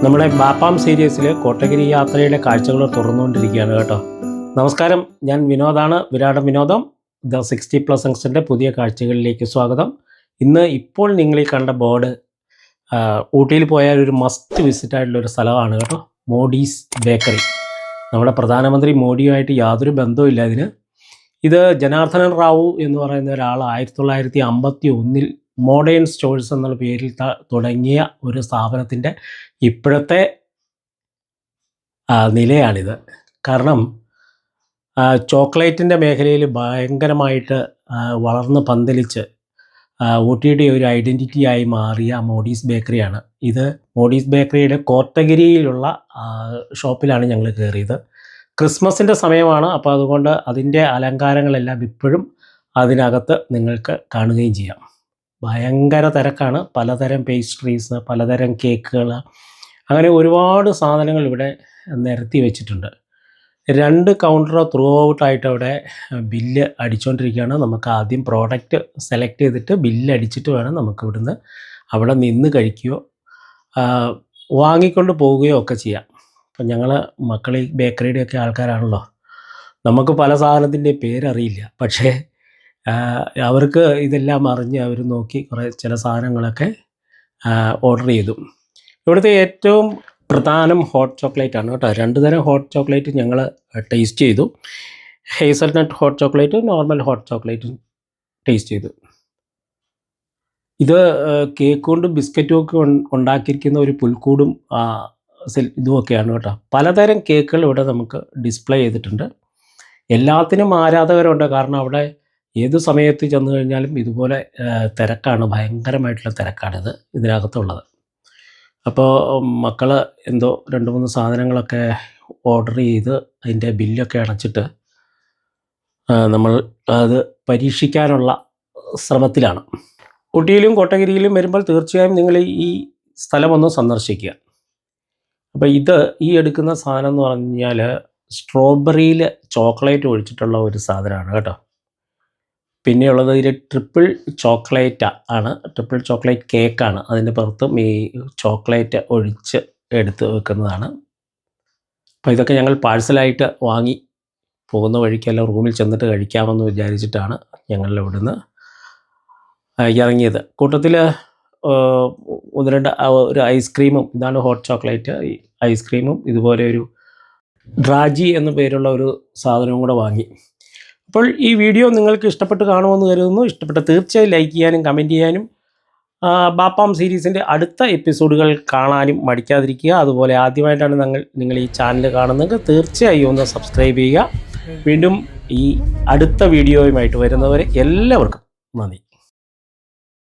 നമ്മുടെ ബാപ്പാം സീരീസിൽ കോട്ടഗിരി യാത്രയുടെ കാഴ്ചകൾ തുറന്നുകൊണ്ടിരിക്കുകയാണ് കേട്ടോ. നമസ്കാരം, ഞാൻ വിനോദാണ്, വിരാടം വിനോദം. ദ 60+ യങ്സ്റ്ററിൻ്റെ പുതിയ കാഴ്ചകളിലേക്ക് സ്വാഗതം. ഇപ്പോൾ നിങ്ങൾ ഈ കണ്ട ബോർഡ് ഊട്ടിയിൽ പോയാൽ ഒരു മസ്റ്റ് വിസിറ്റ് ആയിട്ടുള്ള ഒരു സ്ഥലമാണ് കേട്ടോ, മോഡീസ് ബേക്കറി. നമ്മുടെ പ്രധാനമന്ത്രി മോഡിയുമായിട്ട് യാതൊരു ബന്ധവുമില്ല ഇതിന്. ഇത് ജനാർദ്ദനൻ റാവു എന്ന് പറയുന്ന ഒരാൾ 1951 മോഡേൺ സ്റ്റോഴ്സ് എന്നുള്ള പേരിൽ തുടങ്ങിയ ഒരു സ്ഥാപനത്തിൻ്റെ ഇപ്പോഴത്തെ നിലയാണിത്. കാരണം ചോക്ലേറ്റിൻ്റെ മേഖലയിൽ ഭയങ്കരമായിട്ട് വളർന്ന് പന്തലിച്ച് ഊട്ടിയുടെ ഒരു ഐഡൻറ്റിറ്റിയായി മാറിയ മോഡീസ് ബേക്കറിയാണ് ഇത്. മോഡീസ് ബേക്കറിയുടെ കോട്ടഗിരിയിലുള്ള ഷോപ്പിലാണ് ഞങ്ങൾ കയറിയത്. ക്രിസ്മസിൻ്റെ സമയമാണ്, അപ്പോൾ അതുകൊണ്ട് അതിൻ്റെ അലങ്കാരങ്ങളെല്ലാം ഇപ്പോഴും അതിനകത്ത് നിങ്ങൾക്ക് കാണുകയും ചെയ്യാം. ഭയങ്കര തിരക്കാണ്. പലതരം പേസ്ട്രീസ്, പലതരം കേക്കുകൾ, അങ്ങനെ ഒരുപാട് സാധനങ്ങൾ ഇവിടെ നിരത്തി വെച്ചിട്ടുണ്ട്. 2 കൗണ്ടർ ത്രൂ ഔട്ടായിട്ട് അവിടെ ബില്ല് അടിച്ചുകൊണ്ടിരിക്കുകയാണ്. നമുക്ക് ആദ്യം പ്രോഡക്റ്റ് സെലക്ട് ചെയ്തിട്ട് ബില്ല് അടിച്ചിട്ട് വേണം നമുക്ക് ഇവിടുന്ന് അവിടെ നിന്ന് കഴിക്കുകയോ വാങ്ങിക്കൊണ്ട് പോവുകയോ ഒക്കെ ചെയ്യാം. അപ്പം ഞങ്ങൾ മക്കൾ ഈ ബേക്കറിയുടെയൊക്കെ ആൾക്കാരാണല്ലോ, നമുക്ക് പല സാധനത്തിൻ്റെ പേരറിയില്ല, പക്ഷേ അവർക്ക് ഇതെല്ലാം അറിഞ്ഞ് അവർ നോക്കി ചില സാധനങ്ങളൊക്കെ ഓർഡർ ചെയ്തു. ഇവിടുത്തെ ഏറ്റവും പ്രധാനം ഹോട്ട് ചോക്ലേറ്റ് ആണ് കേട്ടോ. 2 തരം ഹോട്ട് ചോക്ലേറ്റ് ഞങ്ങൾ ടേസ്റ്റ് ചെയ്തു. Hazelnut hot chocolate, normal hot ചോക്ലേറ്റും ടേസ്റ്റ് ചെയ്തു. ഇത് കേക്ക് കൊണ്ടും ബിസ്ക്കറ്റും ഒക്കെ ഉണ്ടാക്കിയിരിക്കുന്ന ഒരു പുൽക്കൂടും ഇതുമൊക്കെയാണ് കേട്ടോ. പലതരം കേക്കുകൾ ഇവിടെ നമുക്ക് ഡിസ്പ്ലേ ചെയ്തിട്ടുണ്ട്. എല്ലാത്തിനും ആരാധകരുണ്ട്, കാരണം അവിടെ ഏത് സമയത്ത് ചെന്ന് കഴിഞ്ഞാലും ഇതുപോലെ തിരക്കാണ്, ഭയങ്കരമായിട്ടുള്ള തിരക്കാണിത് ഇതിനകത്തുള്ളത്. അപ്പോൾ മക്കൾ എന്തോ 2-3 സാധനങ്ങളൊക്കെ ഓർഡർ ചെയ്ത് അതിൻ്റെ ബില്ലൊക്കെ അടച്ചിട്ട് നമ്മൾ അത് പരീക്ഷിക്കാനുള്ള ശ്രമത്തിലാണ്. ഊട്ടിയിലും കോട്ടഗിരിയിലും വരുമ്പോൾ തീർച്ചയായും നിങ്ങൾ ഈ സ്ഥലമൊന്ന് സന്ദർശിക്കുക. അപ്പോൾ ഈ എടുക്കുന്ന സാധനം എന്ന് പറഞ്ഞാൽ സ്ട്രോബെറിയിൽ ചോക്ലേറ്റ് ഒഴിച്ചിട്ടുള്ള ഒരു സാധനമാണ് കേട്ടോ. പിന്നെയുള്ളത് ഇതിൽ ട്രിപ്പിൾ ചോക്ലേറ്റ് ആണ്, ട്രിപ്പിൾ ചോക്ലേറ്റ് കേക്കാണ്. അതിൻ്റെ പുറത്തും ഈ ചോക്ലേറ്റ് ഒഴിച്ച് എടുത്ത് വെക്കുന്നതാണ്. അപ്പോൾ ഇതൊക്കെ ഞങ്ങൾ പാഴ്സലായിട്ട് വാങ്ങി പോകുന്ന വഴിക്കെല്ലാം റൂമിൽ ചെന്നിട്ട് കഴിക്കാമെന്ന് വിചാരിച്ചിട്ടാണ് ഞങ്ങൾ ഇവിടുന്ന് ഇറങ്ങിയത്. കൂട്ടത്തിൽ 1-2 ഒരു ഐസ്ക്രീമും, ഇതാണ് ഹോട്ട് ചോക്ലേറ്റ് ഐസ്ക്രീമും, ഇതുപോലെ ഒരു ഡ്രാജി എന്ന പേരുള്ള ഒരു സാധനവും കൂടെ വാങ്ങി. അപ്പോൾ ഈ വീഡിയോ നിങ്ങൾക്ക് ഇഷ്ടപ്പെട്ട് കാണുമെന്ന് കരുതുന്നു. ഇഷ്ടപ്പെട്ട തീർച്ചയായും ലൈക്ക് ചെയ്യാനും കമൻറ്റ് ചെയ്യാനും ബാപ്പാം സീരീസിൻ്റെ അടുത്ത എപ്പിസോഡുകൾ കാണാനും മടിക്കാതിരിക്കുക. അതുപോലെ ആദ്യമായിട്ടാണ് നിങ്ങൾ ഈ ചാനൽ കാണുന്നതെങ്കിൽ തീർച്ചയായും ഒന്ന് സബ്സ്ക്രൈബ് ചെയ്യുക. വീണ്ടും ഈ അടുത്ത വീഡിയോയുമായിട്ട് വരുന്നവരെ എല്ലാവർക്കും നന്ദി.